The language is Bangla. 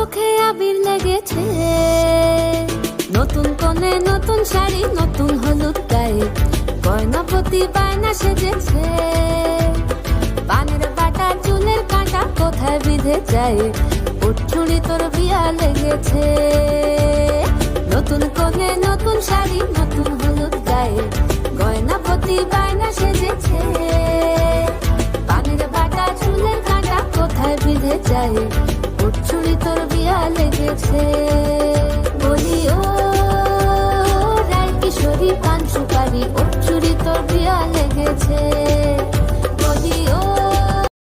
চোখে আবির লেগেছে, নতুন কোণে নতুন শাড়ি, নতুন হলুদ গায়ে, গয়না প্রতি বায়না সেজেছে। পানের বাটা চুলের কাঁটা কোথায় বিঁধে যায়, ওর চুড়ি তোর বিয়া লেগেছে। নতুন কোণে নতুন শাড়ি, নতুন হলুদ গায়ে, গয়না প্রতি বায়না সেজেছে। পানের বাটা চুলের কাঁটা কোথায় বিঁধে যায়, ওর চুড়ি তোর বিয়া লেগেছে। বলি ও রায় কিশোরী পান সুপারি, ওর চুড়ি তোর বিয়া লেগেছে।